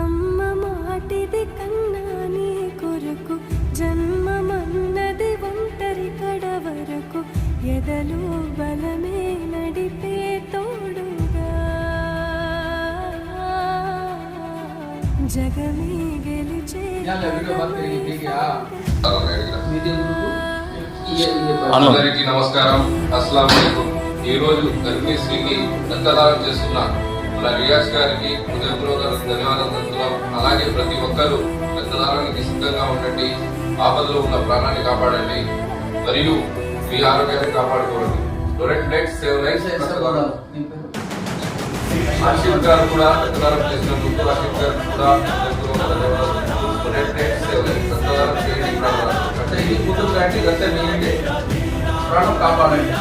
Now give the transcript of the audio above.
అమ్మ మాటిది కన్నా నీ కొరకు జన్మమన్నది ఒంటరి కడ వరకు ఎదలు బలమే నడిపే తోడుగా జగమే గెలిచే అందరికీ నమస్కారం, అస్సలాం వాలేకుం. ఈ రోజు గర్భిణీ స్త్రీకి రక్తదానం చేస్తున్న మన రియాజ్ గారికి హృదయపూర్వక ధన్యవాదాలు తెలుపుతున్నాం. అలాగే ప్రతి ఒక్కరూ రక్తదానానికి సిద్ధంగా ఉండండి, ఆపదలో ఉన్న ప్రాణాన్ని కాపాడండి మరియు మీ ఆరోగ్యాన్ని కాపాడుకోండి. Donate blood save life. Asif గారు కూడా రక్తదానం చేసినందుకు ఆశిఫ్ గారు కూడా హృదయపూర్వక ధన్యవాదాలు. Donate blood save life. రక్తదానం చేయండి, ప్రాణాలు అంటే ఈ కూతురు లాంటి రక్తం నీయండి, ప్రాణం కాపాడండి.